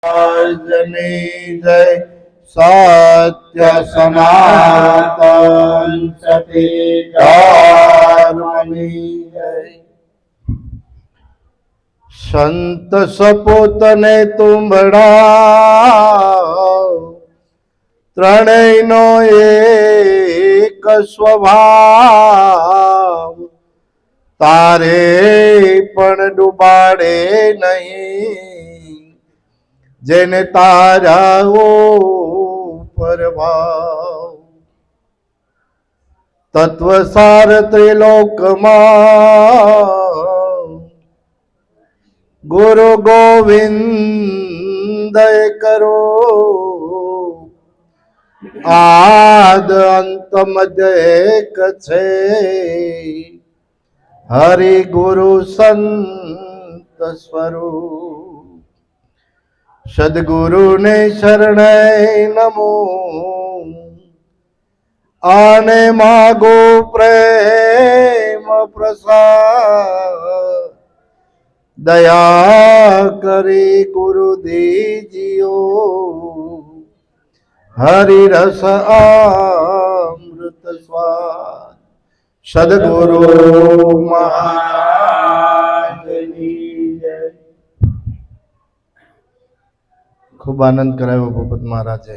જની જય સત્ય સનાતન સતી ધર્મની જય સંત સપૂતને તુંબડા ત્રણેયનો એક સ્વભાવ તારે પણ ડૂબાડે નહીં જેને તારા ઉપર ભાવ તત્વસાર ત્રિલોકમાં ગુરુ ગોવિંદ કરો આદ અંત મધ્ય એક છે હરિ ગુરુ સંત સ્વરૂપ સદગુરુને શરણે નમો આને માગો પ્રેમ પ્રસાદ દયા કરી ગુરુ દીજીઓ હરિ રસ અમૃત સ્વાદ સદગુરુ મહારાજની જય. ખૂબ આનંદ કરાવ્યો ભૂપત મહારાજે.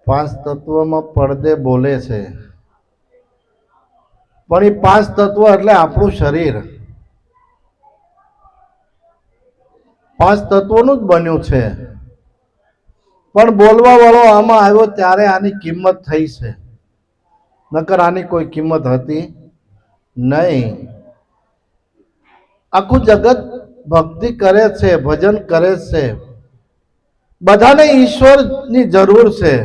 પાંચ તત્વમાં પડદે બોલે છે, પણ એ પાંચ તત્વ એટલે આપણું શરીર પાંચ તત્વોનું જ બન્યું છે. પણ બોલવા વાળો આમાં આવ્યો ત્યારે આની કિંમત થઈ છે, નકર આની કોઈ કિંમત હતી નહીં. આખું જગત ભક્તિ કરે છે, ભજન કરે છે, બધાને ઈશ્વરની જરૂર છે,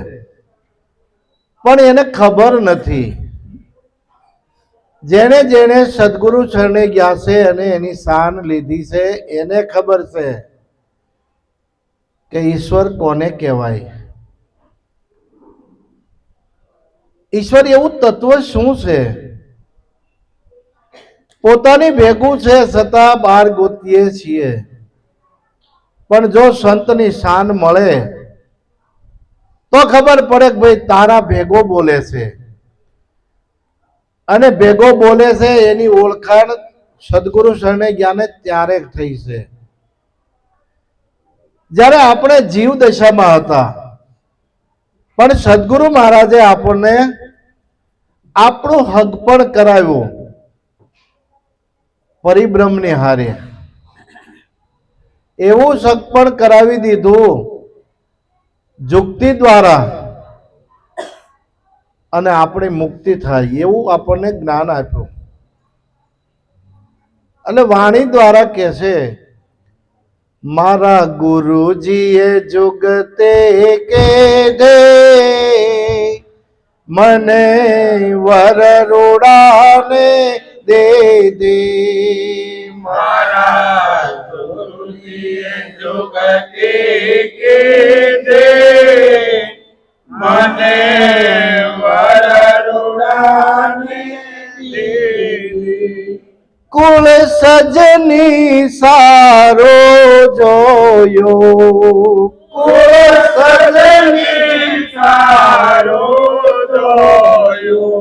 પણ એને ખબર નથી. જેને જેને સદગુરુ ચરણે ગયા છે અને એની શાન લીધી છે એને ખબર છે કે ઈશ્વર કોને કહેવાય. ઈશ્વર એવું તત્વ શું છે? પોતાની ભેગું છે છતાં બહાર ગોતીએ છીએ. પણ જો સંતની શાન મળે તો ખબર પડે કે ભાઈ તારા ભેગો બોલે છે, અને ભેગો બોલે છે એની ઓળખાણ સદગુરુ શરણે જ્ઞાને ત્યારે થઈ છે જ્યારે આપણે જીવ દશામાં હતા. પણ સદગુરુ મહારાજે આપણને આપણું હક પણ કરાવ્યું પરિબ્રહ્મની હારે. એવું હક પણ કરાવી દીધું જુક્તિ દ્વારા, અને આપણી મુક્તિ થાય એવું આપણને જ્ઞાન આપ્યું. એટલે વાણી દ્વારા કહે છે, મારા ગુરુજીએ જુગતે કીધે મને વરરોડાને દે દે. મારા ગુરુજીએ જુગતે કીધે મને વરરોડાને દે દે. કુળ સજની સારો જોયો, કુળ સજની સારો જોયો.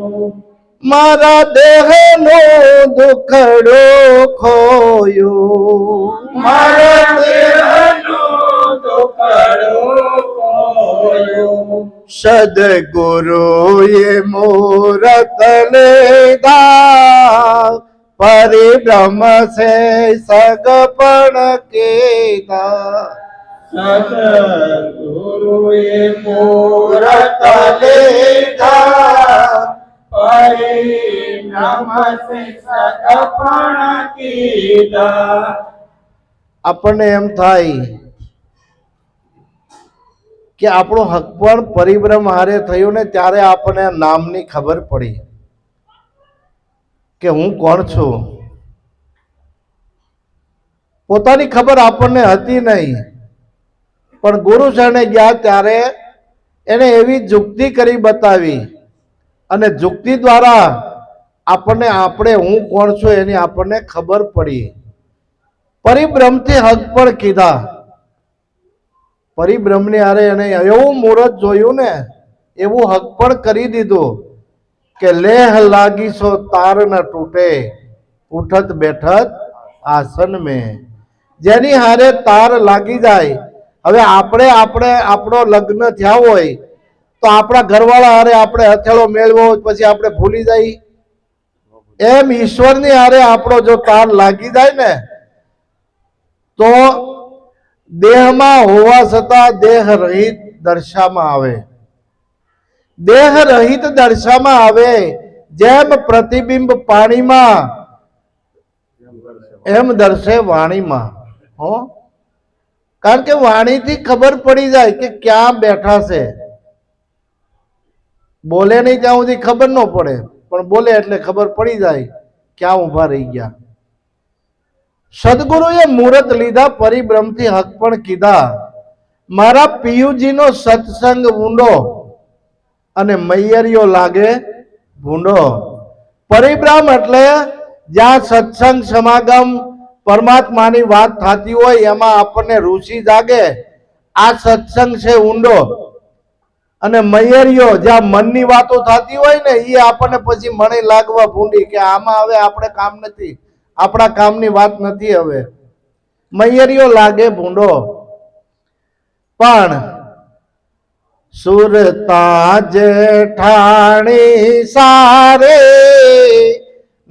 મારા દેહનો દુખડો ખોયો, મારા દેહનો દુખડો ખોયો. સદગુરુએ મૂરત લીધા પરિબ્રહ્મ સે સગપણ કીધા. સદગુરુએ મૂરત લીધા પરિબ્રહ્મ સે સગપણ કીધા. આપણને એમ થાય કે આપણો હક પણ પરિબ્રહ્મ હારે થયું ને ત્યારે આપણને નામની ખબર પડી કે હું કોણ છું. પોતાની ખબર આપણને હતી નહીં, પણ ગુરુ શરણે ગયા ત્યારે એને એવી જુક્તિ કરી બતાવી, અને જુક્તિ દ્વારા આપણને હું કોણ છું એની આપણને ખબર પડી. પરિબ્રહ્મથી હક પણ કીધા. પરિબ્રહ્મની હારે એને એવું મુહૂર્ત જોયું ને, એવું હક પણ કરી દીધું કે લેહ લાગીશો તાર ન તૂટે, ઉઠત બેઠત આસન મેં. જેની હારે તાર લાગી જાય, હવે આપણો લગ્ન થયા હોય તો આપણા ઘરવાળા હારે આપણે હથેળો મેળવો હોય પછી આપણે ભૂલી જાય. એમ ઈશ્વરની હારે આપણો જો તાર લાગી જાય ને તો દેહમાં હોવા છતાં દેહ રહિત દર્શામાં આવે. દેહ રહિત દર્શામાં આવે. જેમ પ્રતિબિંબ પાણીમાં એમ દર્શે વાણીમાં. હો, કારણ કે વાણીથી ખબર પડી જાય કે ક્યાં બેઠા છે. બોલે નહીં ત્યાં સુધી ખબર ન પડે, પણ બોલે એટલે ખબર પડી જાય ક્યાં ઊભા રહી ગયા. સદગુરુએ મુહૂર્ત લીધા, પરિબ્રહ્મથી હક પણ કીધા. મારા પિયુજીનો સત્સંગ ઊંડો અને મૈયરીઓ લાગે ભૂંડો. પરિબ્રહ્મ એટલે જ્યાં સત્સંગ સમાગમ પરમાત્માની વાત થતી હોય એમાં આપણને રુચિ જાગે, આ સત્સંગ છે ઊંડો. અને મૈયરીઓ જ્યાં મનની વાતો થતી હોય ને એ આપણને પછી મને લાગવા ભૂંડી કે આમાં હવે આપણે કામ નથી, આપણા કામની વાત નથી. હવે મૈયરીઓ લાગે ભૂંડો. પણ સુરતા જેઠાણી સારે,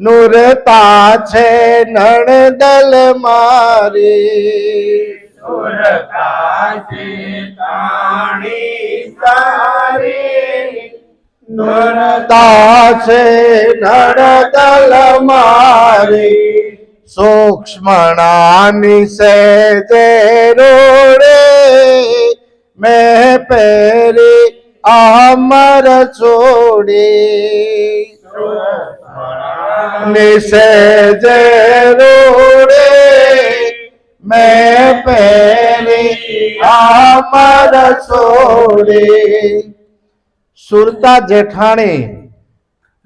નુરતા છે નણદલ મારી. સુરતા જેઠાણી સારી, નુરતા છે નણદલ મારી. સૂક્ષ્મણાની સેજે રોડે, મેં પહેરી અમર છોડી. નિસેજે રોડે, મેં પહેરી અમર છોડી. સુરતા જેઠાણી.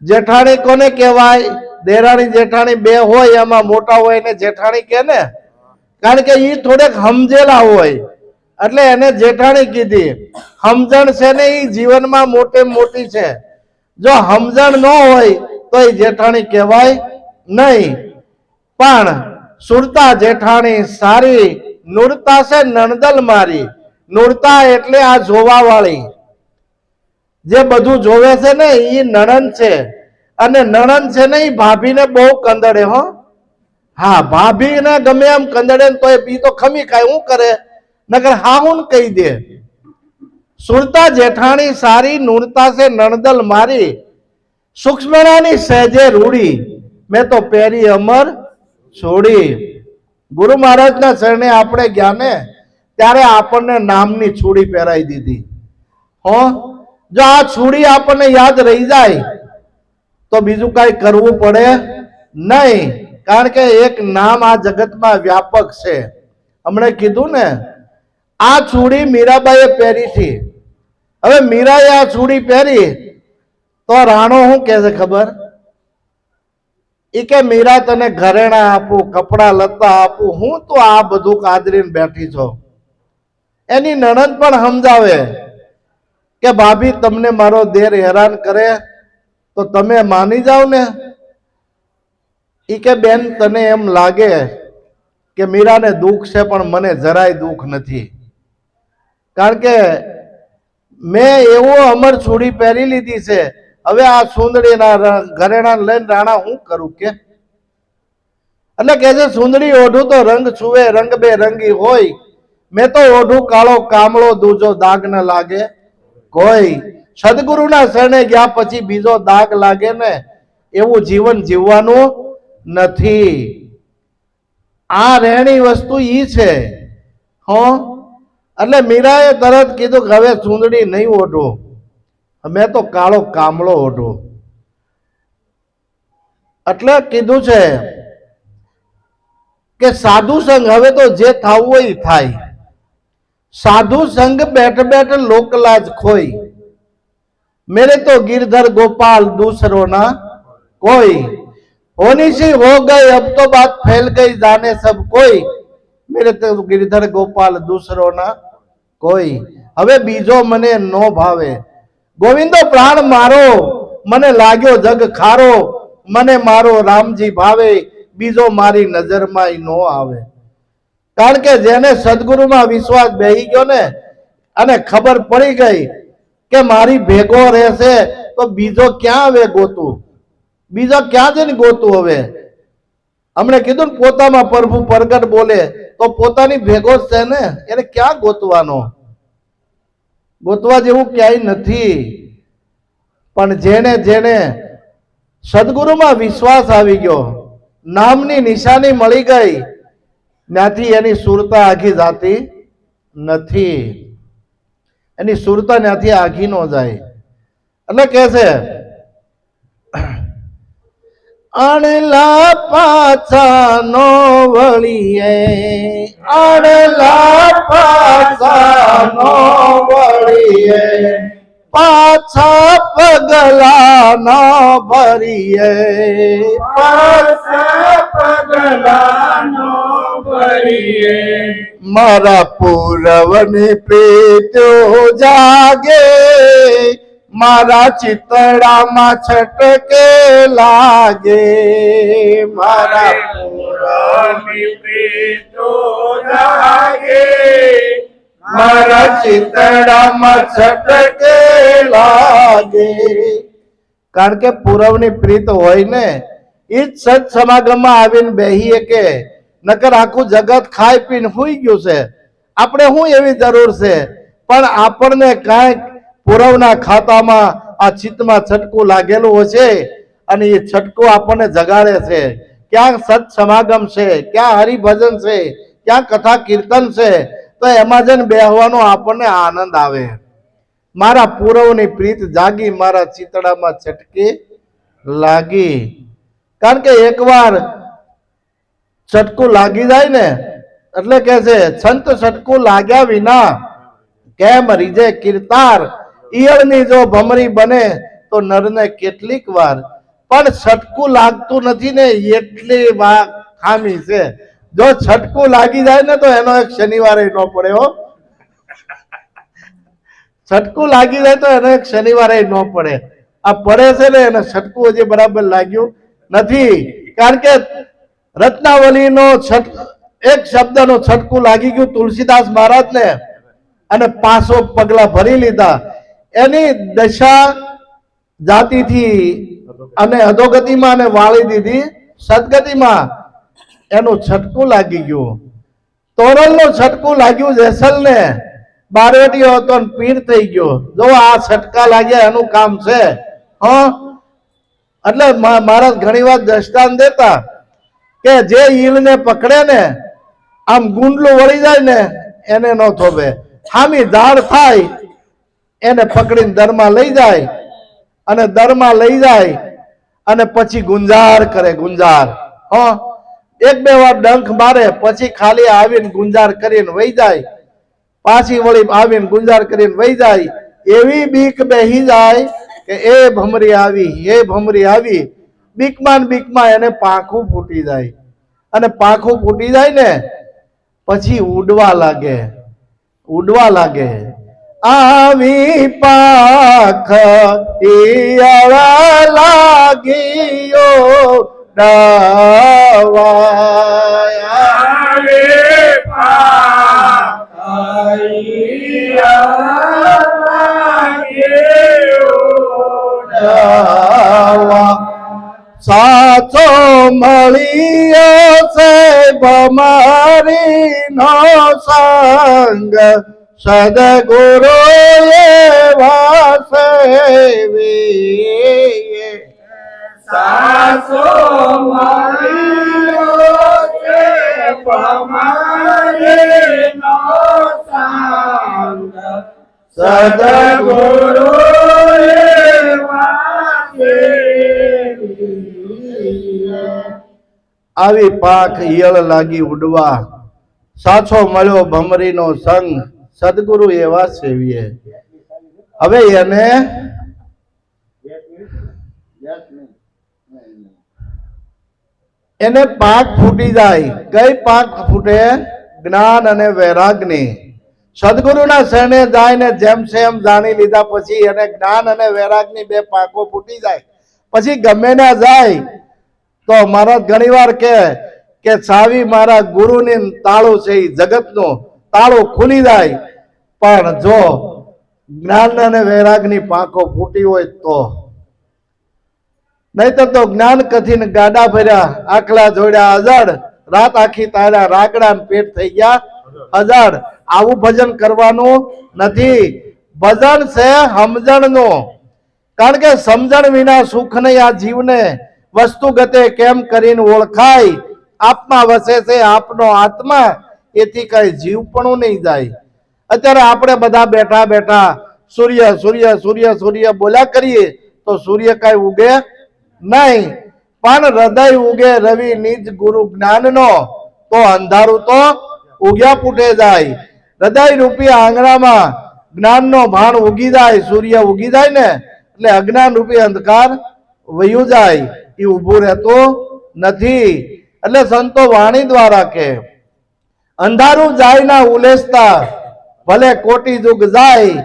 જેઠાણી કોને કહેવાય? દેરાણી જેઠાણી બે હોય એમાં મોટા હોય એને જેઠાણી કે ને, કારણ કે એ થોડેક સમજેલા હોય એટલે એને જેઠાણી કીધી. સમજણ છે ને એ જીવનમાં મોટે મોટી છે. જો સમજણ ન હોય તો એ જેઠાણી કહેવાય નહીં. પણ સુરતા જેઠાણી સારી, નુરતા છે નણદલ મારી. નુરતા એટલે આ જોવા વાળી, જે બધું જોવે છે ને એ નણંદ છે. અને નણંદ છે ને એ ભાભીને બહુ કંદડે. હો, હા, ભાભીને ગમે એમ કંદડે તો એ તો ખમી ખાય. શું કરે? નકર હા હું કહી દે. સુરતા જેઠાણી સારી, નુરતા છે નણદલ મારી. સૂક્ષ્મણાની સહેજે રૂડી, મેં તો પહેરી અમર છોડી. ગુરુ મહારાજના શરણે આપણે ગયા ને ત્યારે આપણને નામની છોડી પહેરાઈ દીધી. હો, જો આ છોડી આપણને યાદ રહી જાય તો બીજું કઈ કરવું પડે નહીં. કારણ કે એક નામ આ જગતમાં વ્યાપક છે. હમણે કીધું ને, આ ચૂડી મીરાબાઈએ પહેરી હતી. હવે મીરાએ આ ચૂડી પહેરી તો રાણો શું કહે છે ખબર? એ કે મીરા તને ઘરેણા આપું, કપડા લત્તા આપું, હું તો આ બધું કાદરીને બેઠી છો. એની નણંદ પણ સમજાવે કે ભાભી તમને મારો દેર હેરાન કરે તો તમે માની જાઓ ને. ઈ કે બેન તને એમ લાગે કે મીરાને દુઃખ છે પણ મને જરાય દુઃખ નથી, કારણ કે મેં એવો અમર છોડી પહેરી લીધી છે. હવે આ સુંદડીના ઘરેણા લઈને રાણા હું કરું કે? એટલે કે છે સુંદડી ઓઢું તો રંગ છુવે, રંગ બે રંગી હોય. મેં તો ઓઢું કાળો કામળો, દૂજો દાગ ન લાગે કોઈ. સદગુરુના શરણે ગયા પછી બીજો દાગ લાગે ને એવું જીવન જીવવાનું નથી. આ રહેણી વસ્તુ ઈ છે. હો, એટલે મીરાએ તરત કીધું કે હવે ચૂંદડી નહીં ઓઢો, મેં તો કાળો કામળો ઓઢો. એટલે કીધું છે કે સાધુ સંગ હવે તો જે થવું હોય એ થાય. સાધુ સંગ બેઠ બેઠ લોકલાજ ખોઈ, મેરે તો गिरधर गोपाल दूसरो ना कोई होनी सी हो गई, अब तो बात फैल गई, जाने सब कोई, मेरे तो गिरधर गोपाल दूसरो ना कोई। હવે બીજો મને નો ભાવે, ગોવિંદો પ્રાણ મારો, મને લાગ્યો જગ ખારો, મને મારો રામજી ભાવે, બીજો મારી નજરમાં નો આવે। કારણ કે જેને સદગુરુમાં વિશ્વાસ બેહી ગયો ને અને ખબર પડી ગઈ કે મારી ભેગો રહેશે તો બીજો ક્યાં હવે ગોતું, બીજો ક્યાં જઈને ગોતું। હવે हमने કીધું ને પોતામાં પ્રભુ પ્રગટ બોલે તો પોતાની ભેગો જ છે ને, એને ક્યાં ગોતવાનો, ગોતવા જેવું ક્યાંય નથી। પણ જેને જેને સદગુરુમાં વિશ્વાસ આવી ગયો, નામની નિશાની મળી ગઈ, ત્યાંથી એની સુરતા આખી જાતી નથી, એની સુરતા ત્યાંથી આખી નો જાય। એટલે કે છે અણલા પાછા નો વળીએ, અણલા પાછા નો વળીએ, પાછા પગલા ન ભરીએ, પાછા પગલાનો ભરીએ, મારા પૂરવની પ્રીત્યો જાગે, મારા ચિતડામાં છટકે લાગે, મારા પૂરની પ્રીતો જાગે, મારા ચિતડામાં છટકે લાગે। કારણ કે પૂરવની પ્રીત હોય ને એ જ સત સમાગમમાં આવીને બેહીએ કે નકર આખું જગત ખાઈ પીને હુઈ ગયું છે, આપણે શું એવી જરૂર છે। પણ આપણને કાંઈક પૂરવના ખાતામાં આ ચિત્તમાં છટકું લાગેલું હોય છે અને એ છટકું આપણને જગાડે છે। ક્યાં સત સમાગમ છે, ક્યાં હરિભજન છે, ક્યાં કથા કીર્તન છે, તો એમાં જઈને બેહવાનો આપણને આનંદ આવે। મારા પૂરવની પ્રીત જાગી, મારા ચિતડામાં છટકી લાગી। કારણ કે એકવાર છટકું લાગી જાય ને એટલે કે છે સંત છટકું લાગ્યા વિના કેમ રીજે કીર્તાર, ઈયળની જો ભમરી બને તો નરને કેટલીક વાર, પણ છટકું લાગતું નથી ને એટલી વાર ખામી છે। જો છટકું લાગી જાય ને તો એનો એક શનિવારે ન પડે હો, છટકું લાગી જાય તો એનો એક શનિવારે ન પડે। આ પડે છે ને એને છટકું હજી બરાબર લાગ્યું નથી। કારણ કે રત્નાવલીનો એક શબ્દનું છટકું લાગી ગયું તુલસીદાસ મહારાજને અને 500 પગલા ભરી લીધા। એની દશા જાતિથી અને અધોગતિમાં અને વાળી દીધી સદગતિમાં, એનું છટકું લાગી ગયું। તોરલનું છટકું લાગ્યું જેસલને, બારવટીયો હતો ને પીર થઈ ગયો। જો આ છટકા લાગ્યા એનું કામ છે। એટલે મહારાજ ઘણી વાર દ્રષ્ટાંત દેતા કે જે ઈલને પકડે ને આમ ગુંડલું વળી જાય ને એને ન થોભે, ખામી ઝાડ થાય એને પકડીને દરમાં લઈ જાય અને દરમાં લઈ જાય અને પછી ગુંજાર કરે, ગુંજાર એક બે વાર ડંખ મારે પછી ખાલી આવીને ગુંજાર કરીને વહી જાય, પાછી વળી આવીને ગુંજાર કરીને વહી જાય। એવી બીક બેહી જાય કે એ ભમરી આવી, એ ભમરી આવી, બીકમાં એને પાંખું ફૂટી જાય અને પાંખું ફૂટી જાય ને પછી ઉડવા લાગે, ઉડવા લાગે। આવી પાખ ઈયળ લાગીયો ડાવાયા, આવે ડાવા સાચો મળ્યો છે ભમારી નો સંગ, સદગુરુ એવા સેવીએ, સાસો મળ્યો છે પમારે નો સંગ, સદગુરુ એવા સેવીએ। આવી પાખ ઈયળ લાગી ઉડવા, સાચો મળ્યો ભમરીનો સંગ, સદગુરુ એવા સેવીએ। હવે એને એને પાંખ ફૂટી જાય. કઈ પાંખ ફૂટે? જ્ઞાન અને વૈરાગની. સદગુરુના શરણે જાય ને જેમ છે એમ જાણી લીધા પછી એને જ્ઞાન અને વૈરાગની બે પાંખો ફૂટી જાય. પછી ગમે ના જાય તો મહારાજ ઘણીવાર કહે કે ચાવી મારા ગુરુની તાળું છે, એ જગતનું તાળું ખુલી જાય. પણ જો જ્ઞાન અને વૈરાગની પાંખો ફૂટી હોય તો, નહીતર તો જ્ઞાન કથીને ગાડા ભર્યા, આખલા જોડ્યા અજડ, રાત આખી તાર્યા રાગડા ને પેટ થઈ ગયા અજડ. આવું ભજન કરવાનું નથી. ભજન છે સમજણનું. કારણ કે સમજણ વિના સુખ નહીં. આ જીવને વસ્તુગતે કેમ કરીને ઓળખાય? આપમાં વસે છે આપનો આત્મા, એથી કઈ જીવપણું નહીં જાય. અત્યારે આપણે બધા બેઠા બેઠા સૂર્ય સૂર્ય સૂર્ય સૂર્ય બોલ્યા કરીએ તો સૂર્ય કઈ ઉગે નહીં. પણ હૃદય ઉગે રવિ નિજ ગુરુ જ્ઞાનનો, તો અંધારું તો ઉગ્યા પૂઠે જાય. હૃદય રૂપી આંગણામાં જ્ઞાનનો ભાણ ઉગી જાય, સૂર્ય ઉગી જાય ને એટલે અજ્ઞાન રૂપી અંધકાર વયું જાય, એ ઊભું રહેતું નથી. એટલે સંતો વાણી દ્વારા કે અંધારું જાય ના ઉલેસતા, ભલે કોટી યુગ જાય,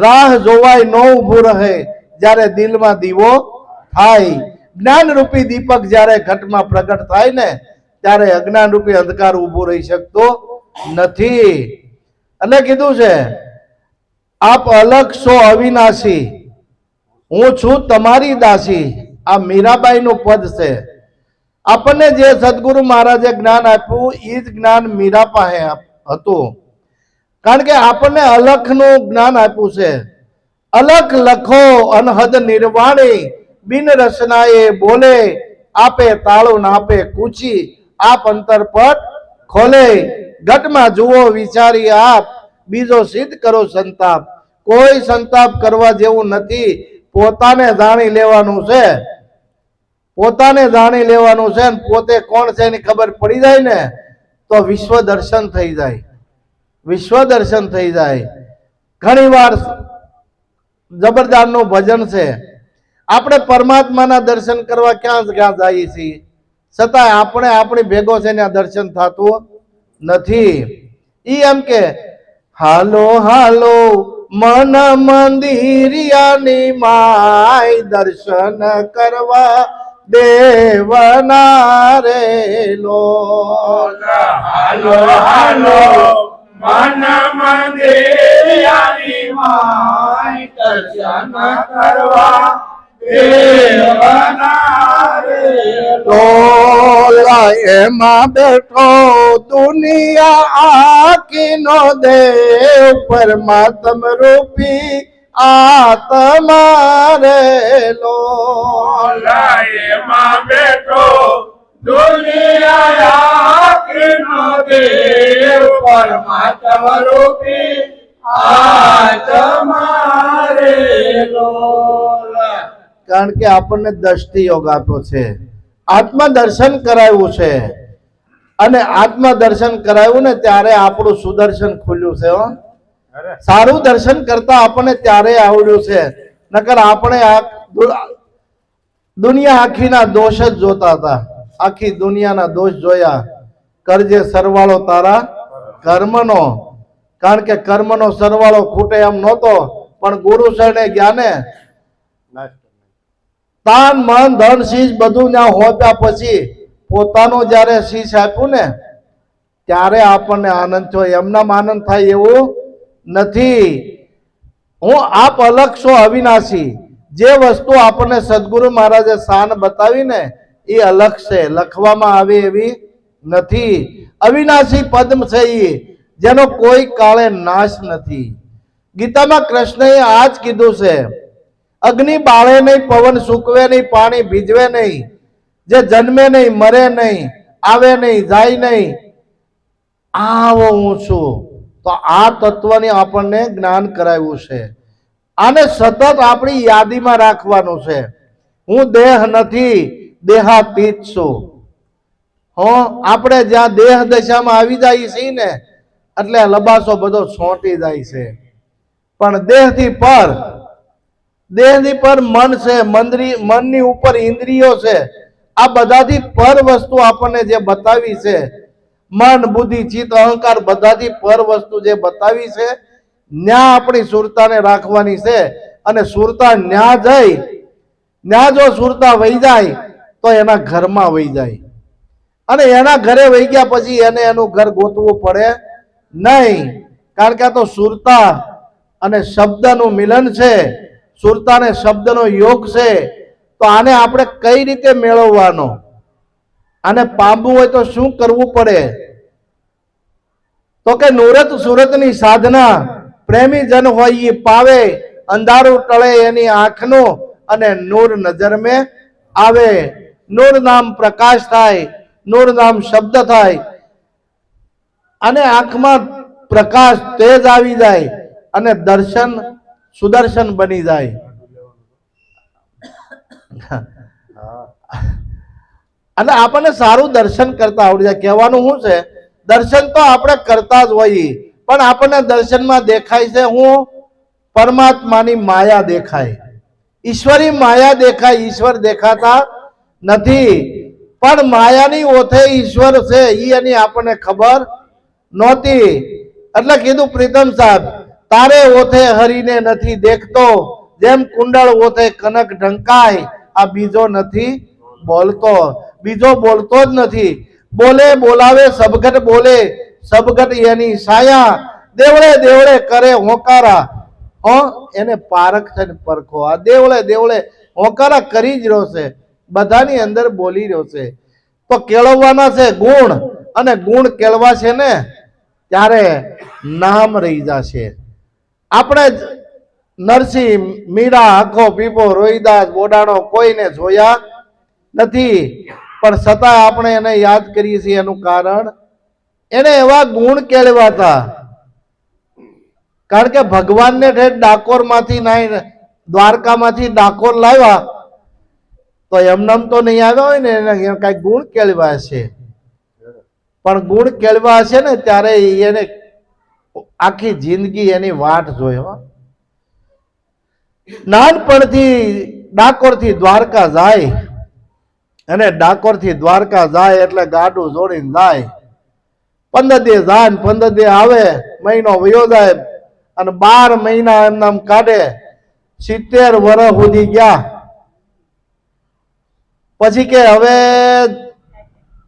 રાહ જોવાય ન ઊભું રહે જ્યારે દિલમાં દીવો થાય. જ્ઞાન રૂપી દીપક જ્યારે ઘટમાં પ્રગટ થાય ને ત્યારે અજ્ઞાન રૂપી અંધકાર ઊભું રહી શકતો નથી. એટલે કીધું છે આપ અલગ છો અવિનાશી, હું છું તમારી દાસી. આ મીરાબાઈ નું પદ છે. આપણને જે સદગુરુ મહારાજે જ્ઞાન આપ્યું એ જ જ્ઞાન મીરા પાસે હતું. કારણ કે આપણને અલખનું જ્ઞાન આપ્યું છે. અલખ લખો અનહદ નિર્વાણી, બિન રચનાએ બોલે, આપે તાળું નાપે કૂચી, આપ અંતરપટ ખોલે. ઘટમાં જુઓ વિચારી આપ, બીજો સિદ્ધ કરો સંતાપ. કોઈ સંતાપ કરવા જેવું નથી. પોતાને જાણી લેવાનું છે. પોતાને જાણી લેવાનું છે. પોતે કોણ છે એની ખબર પડી જાય ને તો વિશ્વ દર્શન થઈ જાય. વિશ્વ દર્શન થઈ જાય. ઘણી વાર જબરદાર નું ભજન છે. આપણે પરમાત્માના દર્શન કરવા ક્યાં ક્યાં જઈએ છીએ, છતાં આપણે આપણી ભેગો છે ને દર્શન થતું નથી. ઈ એમ કે હાલો હાલો મન મંદિરિયાની માય, દર્શન કરવા દેવના રે લોલ. હાલો હાલો મન મંદિરિયાની માય, દર્શન કરવા દેવના રે લોલ. એમાં બેઠો દુનિયા આખીનો દેવ, પરમાત્મ રૂપી આત્મા રે લોલ. એમાં બેઠો દુનિયા આખીનો દેવ, પરમાત્મા રૂપી આત્મા રે લોલ. કારણ કે આપણને દ્રષ્ટિ યોગ આપ્યો છે, આત્મ દર્શન કરાવ્યું છે. અને આત્મ દર્શન કરાવ્યું ને ત્યારે આપણું સુદર્શન ખુલ્યું છે. સારું દર્શન કરતા આપણને ત્યારે આવડ્યું છે. નકર આપણે દુનિયા આખીના દોષ જ જોતા હતા. આખી દુનિયાના દોષ જોયા. કરજે સરવાળો તારા કર્મનો. કારણ કે કર્મનો સરવાળો ખૂટે એમ નહોતો, પણ ગુરુ શરણે ગયા ને તાન મન ધન શીશ બધું ત્યાં હોપ્યા પછી પોતાનું જયારે શીશ આપ્યું ને ત્યારે આપણને આનંદ થયો. એમનામ આનંદ થાય એવું નથી. હું આપ અલગ છો અવિનાશી. જે વસ્તુ આપણને સદગુરુ મહારાજે શાન બતાવી ને એ અલગ છે, લખવામાં આવે એવી નથી. અવિનાશી પદ્મ છે એ, જેનો કોઈ કાળે નાશ નથી. ગીતામાં કૃષ્ણએ આ જ કીધું છે. અગ્નિ બાળે નહીં, પવન સૂકવે નહીં, પાણી ભીજવે નહીં, જે જન્મે નહીં, મરે નહીં, આવે નહીં, જાય નહીં, આવો હું છું. તો આ તત્વને આપણને જ્ઞાન કરાવ્યું છે. આને સતત આપણી યાદીમાં રાખવાનું છે. હું દેહ નથી, દેહાતીત છું. આપણે જ્યાં દેહ દશામાં આવી જાય છે ને એટલે લબાસો બધો છોંટી જાય છે. પણ દેહથી પર મન છે, મનની ઉપર ઇન્દ્રિયો છે. આ બધાથી પર વસ્તુ આપણને જે બતાવી છે, મન બુદ્ધિ ચિત્ત અહંકાર બધાથી પર વસ્તુ જે બતાવી છે, ન્યા આપણી સુરતાને રાખવાની છે. અને સુરતા ન્યા જઈ, ન્યા જો સુરતા વહી જાય તો એના ઘરમાં વહી જાય, અને એના ઘરે વહી ગયા પછી એને એનું ઘર ગોતવું પડે નહીં. કારણ કે આ તો સુરતા અને શબ્દનું મિલન છે, સુરતા અને શબ્દનો યોગ છે. તો આને આપણે કઈ રીતે મેળવવાનો, આને પામવું હોય તો શું કરવું પડે? તો કે નુરત સુરતની સાધના, પ્રેમી જન હોય એ પાવે, અંધારું ટળે એની આંખનું, અને નૂર નજર મેં આવે. નૂર નામ પ્રકાશ થાય, નૂર નામ શબ્દ થાય, અને આંખમાં પ્રકાશ તેજ આવી જાય, અને દર્શન સુદર્શન બની જાય. એટલે આપણને સારું દર્શન કરતા આવડી જાય. કહેવાનું શું છે, દર્શન તો આપણે કરતા જ હોઈએ, પણ આપણને દર્શનમાં દેખાય છે હું પરમાત્માની માયા દેખાય, ઈશ્વરી માયા દેખાય, ઈશ્વર દેખાતા નથી. પણ માયાની ઓથે ઈશ્વર છે એ એની આપણને ખબર નહોતી. એટલે કીધું પ્રીતમ સાહેબ, તારે ઓથે હરીને નથી દેખતો, જેમ કુંડળ ઓથે કનક ઢંકાય, આ બીજો નથી બોલતો, બીજો બોલતો જ નથી. બોલે બોલાવે સબગટ બોલે, સબગટ એની સાયા, દેવળે દેવળે કરે હોકારા, એને પારખ છે ને પરખો. આ દેવળે દેવળે હોકારા કરી જ રહ્યો છે, બધાની અંદર બોલી રહ્યો છે. તો કેળવવાના છે ગુણ, અને ગુણ કેળવા છે ને ત્યારે નામ રહી જશે. આપણે નરસિંહ, મીરા, આખો પીપો, રોહિદાસ, બોડાણો કોઈને જોયા નથી, પણ છતાં આપણે એને યાદ કરીએ છીએ. એનું કારણ એને એવા ગુણ કેળવ્યા હતા. કારણ કે ભગવાનને ઠેઠ ડાકોર માંથી નાઈ, દ્વારકામાંથી ડાકોર લાવ્યા તો એમનામ તો નહીં આવ્યા હોય ને, એને કઈ ગુણ કેળવ્યા છે. પણ ગુણ કેળવ્યા હશે ને ત્યારે એને આખી જિંદગી એની વાટ જોઈ. નાનપણથી ડાકોર થી દ્વારકા જાય, અને ડાકોર થી દ્વારકા જાય એટલે ગાડું જોડીને જાય. 15 દી જાય ને 15 દી આવે, મહિનો વયો જાય, અને 12 મહિના એમ નામ કાઢે. 70 વર્ષ સુધી ગયા પછી કે હવે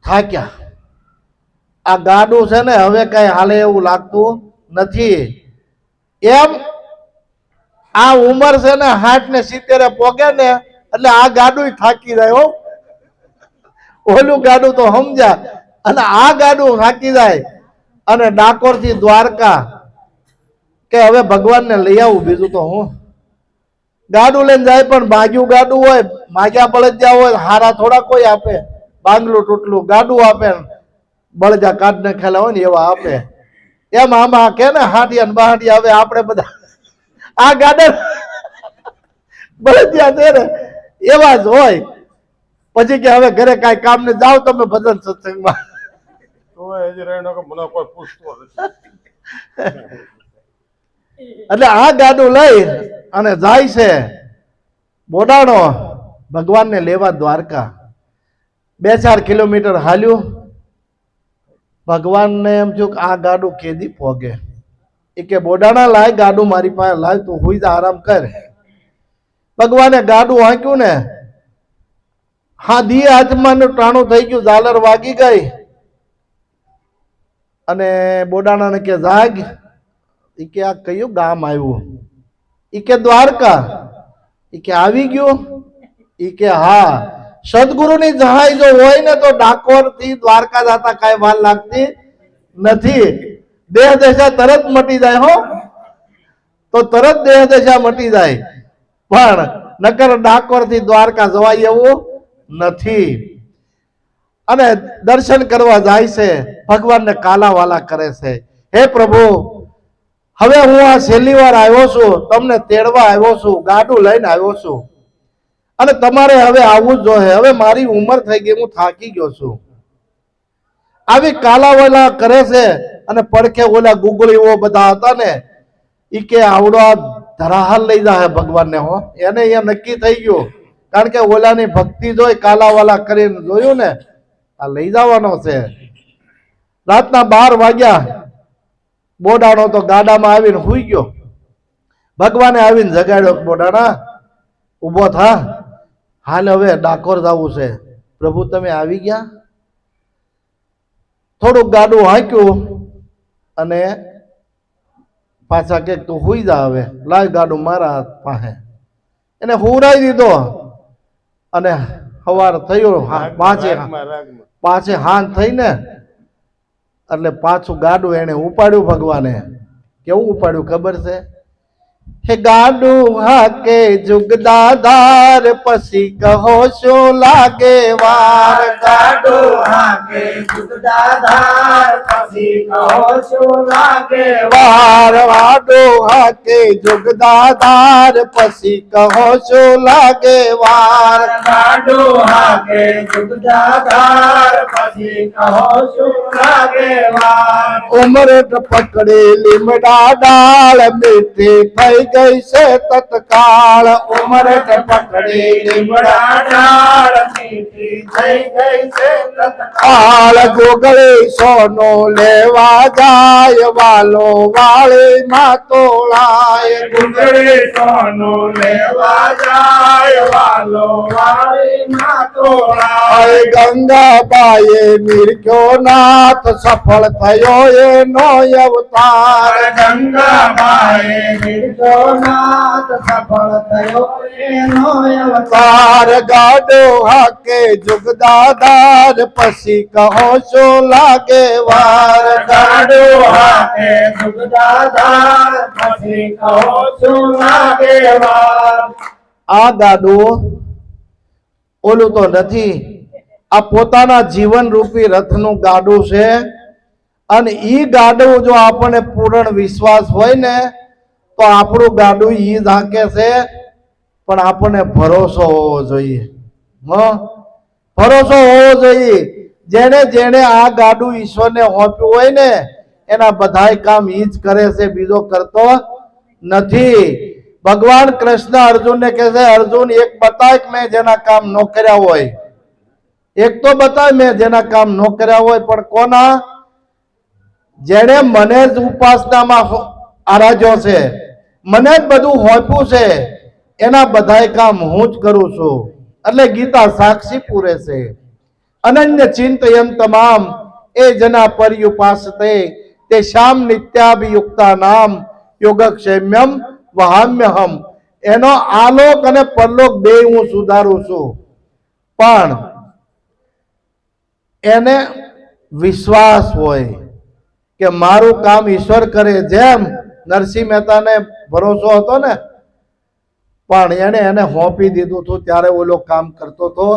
થાક્યા, આ ગાડું છે ને હવે કઈ હાલે એવું લાગતું નથી. એમ આ ઉંમર છે ને 60 ને 70 પોગે ને એટલે આ ગાડું થાકી જાય. હો, ઓલું ગાડું તો સમજ્યા, અને આ ગાડું થાકી જાય. અને ડાકોર થી દ્વારકા કે હવે ભગવાનને લઈ આવું, બીજું તો હું. ગાડું લઈને જાય, પણ ભાગ્યું ગાડું હોય, માગ્યા બળદિયા હોય, હારા થોડા કોઈ આપે. બાંગલું તૂટલું ગાડું આપે, બળદિયા કાઢ નાખેલા હોય ને એવા આપે. એમ આમાં કે ને હાટિયા ને બહાટિયા, હવે આપણે બધા આ ગાડર બળદિયા છે ને એવા જ હોય. પછી કે હવે ઘરે કઈ કામ ને જાઓ તમે ભજન સત્સંગમાં. એટલે આ ગાડું લઈ અને જાય છે બોડાણો ભગવાનને લેવા દ્વારકા. 2-4 કિલોમીટર હાલ્યું. ભગવાનને એમ થયું કે આ ગાડું કેદી પોગે. એ કે બોડાણા લાય ગાડું, મારી પાસે લાય, તું હુઈ જા, આરામ કર. ભગવાને ગાડું હાંક્યું ને, હા દી હાથમાં ટાણું થઈ ગયું, ઝાલર વાગી ગઈ. અને બોડાણાને કે જાગ. એ કે આ કયું ગામ આવ્યું? એ કે દ્વારકા. એ કે આવી ગયું? એ કે હા. સદગુરુની સહાય જો હોય ને તો ડાકોર થી દ્વારકા જતા કઈ વાર લાગતી નથી. દેહ દશા તરત મટી જાય. હો, તો તરત દેહ દશા મટી જાય. પણ નકર ડાકોર થી દ્વારકા જવાય એવું નથી. અને દર્શન કરવા જાય છે, ભગવાનને કાલાવાલા કરે છે. હે પ્રભુ, હવે હું આ છેલ્લી વાર આવ્યો છું, તમને તેડવા આવ્યો છું, ગાડું લઈને આવ્યો છું, અને તમારે હવે આવવું જ જોઈએ. હવે મારી ઉંમર થઈ ગઈ, હું થાકી ગયો છું. આવી કાલાવાલા કરે છે. અને પડખે ઓલા ગુગળીઓ બધા હતા ને, ઈ કે આવડો ધરાહાલ લઈ જાય ભગવાનને. હો, એને અહીંયા નક્કી થઈ ગયું કારણ કે ઓલાની ભક્તિ જોઈ કાલાવાલા કરીને જોયું ને આ લઈ જવાનો છે. રાતના 12 વાગ્યા બોડાણો તો ગાડામાં આવીને હુઈ ગયો. ભગવાને આવીને જગાડ્યો, બોડાણા ઊભો થા, હાલ હવે ડાકોર જવું છે. પ્રભુ તમે આવી ગયા. થોડુંક ગાડું હાંક્યું અને પાછા કે તું હુઈ જા, હવે લાવ ગાડું મારા પાસે. એને હુરાઈ દીધો અને સવાર થયું, પાંચે હાંજ થઈ ને એટલે પાછું ગાડું એને ઉપાડ્યું. ભગવાને કેવું ઉપાડ્યું ખબર છે? હે ગાડું હાકે જુગદાદાર, પછી કહો શું લાગે વાર. ગાડું હાકે જુગદાધાર, પછી કહો શું લાગે વાર. ગાડું હાકે જુગદાદાર, પછી કહો શું લાગે વાર. ગાડું હાકે જુગદાધાર, પછી કહો શું લાગે વાર. ઉમરટ પકડી લીમડા ડાળ, મીઠી થઈ ગઈ છે તત્કાળ. ઉમરટ પકડી લીમડા ડાળ, મીઠી થઈ ગઈ છે તત્કાળ. ગોગળી સોનું લેવા જાય, વાલો વાળી માં તોળાય. ડુંગળી સોનું લેવા જાય, વાલો વાળી માં તોળાય. ગંગાબાઈએ નિર્ખ્યો નાથ, સફળ થયો એનો અવતાર. ગંગાબાએ નિર્જોનાથ, સફળ થયો એનો અવતાર. તાર ગાડો હાકે જુગદાદાર, પછી કહો શું લાગે વાર. ગાડું હાકે જુગદાધાર, પછી કહો શું લાગે વાર. આ ગાડું ઓલું તો નથી, આ પોતાના જીવન રૂપી રથનું ગાડું છે. અને ઈ ગાડું જો આપણને પૂર્ણ વિશ્વાસ હોય ને તો આપણું ગાડું ઈ જ હાંકે છે. પણ આપણને ભરોસો હોવો જોઈએ. ભરોસો હોવો જોઈએ. જેને જેને આ ગાડું ઈશ્વરને સોંપ્યું હોય ને એના બધાય કામ ઈ જ કરે છે, બીજો કરતો નથી. ભગવાન કૃષ્ણ અર્જુનને કહે છે, અર્જુન એક બતાય કે મેં જેના કામ ન કર્યા હોય. એક તો બતાય મેં જેના કામ ન કર્યા હોય. પણ કોના? જેને મને જ ઉપાસનામાં આરાધ્યો છે, મને જ બધું સોંપ્યું છે, એના બધાય કામ હું જ કરું છું. એટલે ગીતા સાક્ષી પૂરે છે. અનન્ય ચિંતયન તમામ એ જના પર્યુપાસતે, તે શ્યામ નિત્યાભિયુક્તા નામ યોગક્ષેમ્યમ વહામ્યહમ. એનો આલોક અને પરલોક બે હું સુધારું છું. પણ એને વિશ્વાસ હોય કે મારું કામ ઈશ્વર કરે. જેમ નરસિંહ મહેતાને ભરોસો હતો ને, પણ એને સોંપી દીધું હતું ત્યારે ઓલો કામ કરતો હતો.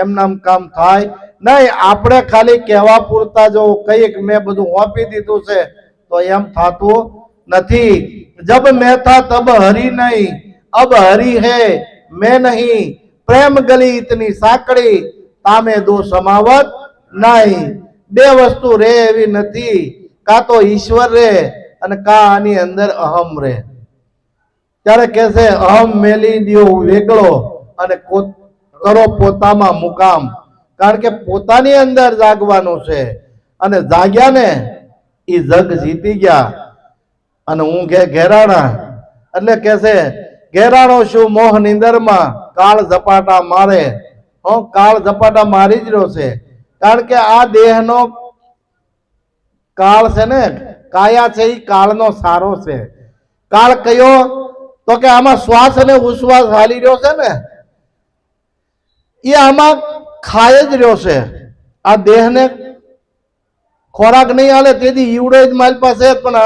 એમનામ કામ થાય નહીં. આપણે ખાલી કહેવા પૂરતા જો કહીએ કે મેં બધું સોંપી દીધું છે તો એમ થતું નથી. જબ મેં થા તબ હરી નહીં, અબ હરી હૈ મેં નહીં. પ્રેમ ગલી ઇતની સાંકડી, તામે દો સમાવત નહીં. બે વસ્તુ રે એવી નથી, કાં તો ઈશ્વર રે અને કાં આની અંદર અહમ રે. ત્યારે કહે છે અહમ મેલી દ્યો વેગળો અને કરો પોતામાં મુકામ. કારણ કે પોતાની અંદર જાગવાનું છે. અને જાગ્યા ને એ જગ જીતી ગયા. અને હું ઘેરાણા એટલે કે છે ઘેરાણો શું મોહ નિંદરમાં, કાળ ઝપાટા મારે. કાળ ઝપાટા મારી જ રહ્યો છે. કારણ કે આ દેહનો કાળ છે ને, કાયા છે એ કાળનો સારો છે. કાળ કયો? તો કે આમાં શ્વાસ અને ઉશ્વાસ હાલી રહ્યો છે ને, એ આમાં ખાય જ રહ્યો છે. આ દેહને ખોરાક નહીં હાલે તેથી ઈવડો જ મારી પાસે, પણ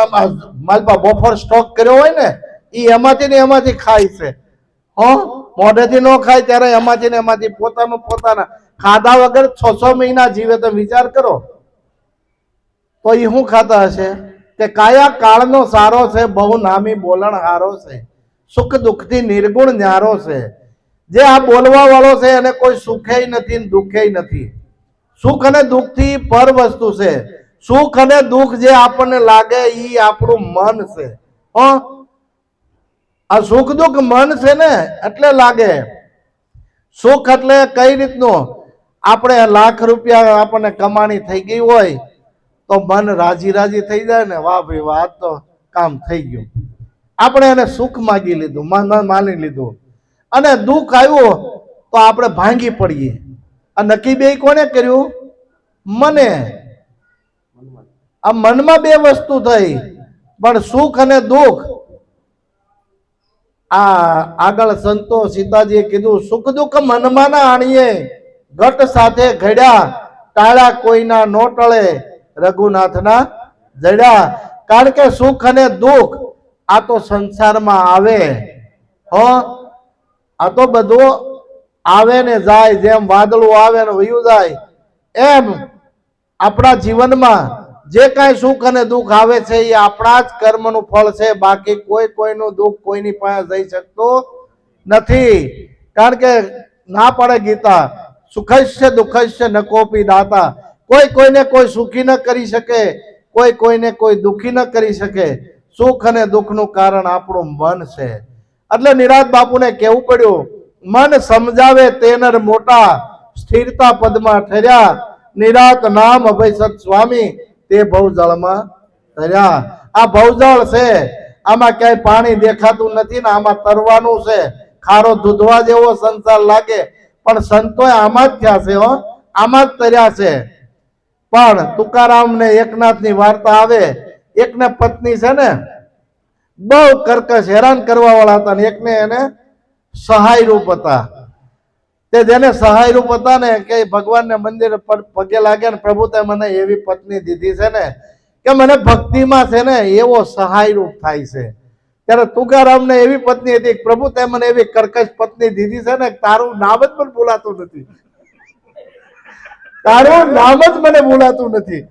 મારી પાસે બફર સ્ટોક કર્યો હોય ને એ એમાંથી ને એમાંથી ખાય છે. મોઢેથી ન ખાય ત્યારે એમાંથી ને એમાંથી પોતાના ખાધા વગર 6 મહિના જીવે તો વિચાર કરો તો એ શું ખાતા હશે? કે કાયા કાળનો સારો છે, બહુ નામી બોલણ હારો છે, સુખ દુઃખથી નિર્ગુણ ન્યારો છે. જે આ બોલવા વાળો છે એને કોઈ સુખે નથી ને દુઃખે નથી. સુખ અને દુઃખ થી પર વસ્તુ છે. સુખ અને દુઃખ જે આપણને લાગે એ આપણું મન છે. આ સુખ દુઃખ મન છે ને એટલે લાગે. સુખ એટલે કઈ રીતનું? આપણે લાખ રૂપિયા આપણને કમાણી થઈ ગઈ હોય તો મન રાજી રાજી થઈ જાય ને, વાહ ભાઈ વાહ, આજ તો કામ થઈ ગયું. આપણે એને સુખ માગી લીધું, માની લીધું. અને દુઃખ આવ્યું તો આપણે ભાંગી પડીએ. આ નક્કી બે કોને કર્યું? મને. આ મનમાં બે વસ્તુ થઈ, પણ સુખ અને દુઃખ આ આગળ સંતો સીતાજીએ કીધું, સુખ દુઃખ મનમાં ના આણીએ, ઘટ સાથે ઘડ્યા, ટાળા કોઈના નો ટળે, રઘુનાથના જડ્યા. કારણ કે સુખ અને દુઃખ આ તો સંસારમાં આવે. આ તો બધું આવે ને જાય, જેમ વાદળું આવે ને વયું જાય, એમ આપણા જીવનમાં જે કાંઈ સુખ અને દુઃખ આવે છે એ આપણા જ કર્મનું ફળ છે. બાકી કોઈ કોઈનું દુઃખ કોઈની પાસે જઈ શકતું નથી. કારણ કે ના પડે ગીતા, સુખસ્ય દુઃખસ્ય ન કોપી દાતા. કોઈ કોઈને કોઈ સુખી ન કરી શકે, કોઈ કોઈને કોઈ દુઃખી ન કરી શકે. સુખ અને દુઃખનું કારણ આપણું મન છે. એટલે નિરાંત બાપુને કહેવું પડ્યું, મન સમજાવે તેનર મોટા, સ્થિરતા પદમાં ઠર્યા, નિરાંત નામ અભય સત સ્વામી, તે ભવજળમાં તર્યા. આ ભવજળ છે, આમાં ક્યાંય પાણી દેખાતું નથી ને, આમાં તરવાનું છે. ખારો દૂધવા જેવો સંસાર લાગે, પણ સંતોએ આમાં જ થયા છે, આમાં જ તર્યા છે. પણ તુકારામ ને એકનાથ ની વાર્તા આવે. એકને પત્ની છે ને બહુ કર્કશ, હેરાન કરવા વાળા હતા, ને એકને એને સહાય રૂપ હતા. તે જેને સહાય રૂપ હતા ને કે ભગવાનને મંદિર પર પગે લાગે ને, પ્રભુ તે મને એવી પત્ની દીધી છે ને કે મને ભક્તિમાં છે ને એવો સહાય રૂપ થાય છે. ત્યારે તુકારામ ને એવી પત્ની હતી, પ્રભુ તે મને એવી કર્કશ પત્ની દીધી છે ને તારું નામ જ પણ ભૂલાતું નથી, તારું નામ જ મને ભૂલાતું નથી.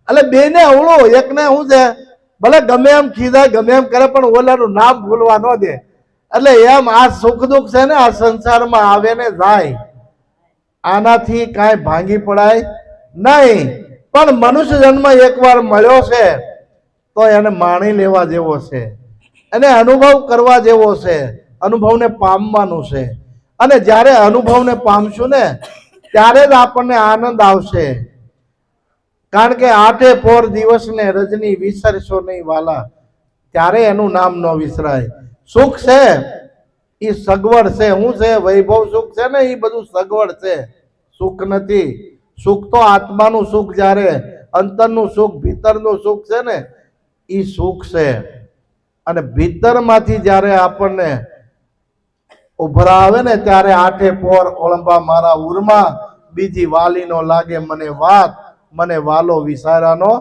એટલે બે ને અવળું, એકને શું છે ભલે ગમે એમ ખીજાય ગમે એમ કરે પણ ઓલાનું નામ ભૂલવા ન દે. એટલે એમ આ સુખ દુઃખ છે ને આ સંસારમાં આવે ને જાય, આનાથી કાંઈ ભાંગી પડાય નહીં. પણ મનુષ્ય જન્મ એકવાર મળ્યો છે તો એને માણી લેવા જેવો છે, એને અનુભવ કરવા જેવો છે, અનુભવને પામવાનું છે. અને જ્યારે અનુભવને પામશું ને ત્યારે જ આપણને આનંદ આવશે. કારણ કે આઠે પોર દિવસ ને રજની વિસરશો નહીં વાલા, ત્યારે એનું નામ ન વિસરાય. સુખ છે એ સગવડ છે. શું છે? વૈભવ સુખ છે ને એ બધું સગવડ છે, સુખ નથી. સુખ તો આત્માનું સુખ, જ્યારે અંતરનું સુખ, ભીતરનું સુખ છે ને એ સુખ છે. અને ભીતરમાંથી જ્યારે આપણને ઉભરા આવે ને ત્યારે આઠે પોર ઓળંબા મારા ઉરમાં, બીજી વાલીનો લાગે મને વાત, મને વાલો વિસારાનો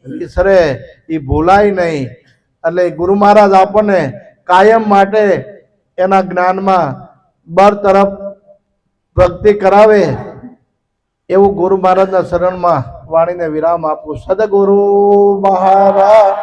વિસરે, એ ભૂલાય નહીં. એટલે ગુરુ મહારાજ આપણને કાયમ માટે એના જ્ઞાનમાં બરતરફ ભક્તિ કરાવે એવું ગુરુ મહારાજના શરણમાં વાણીને વિરામ આપું. સદગુરુ મહારાજ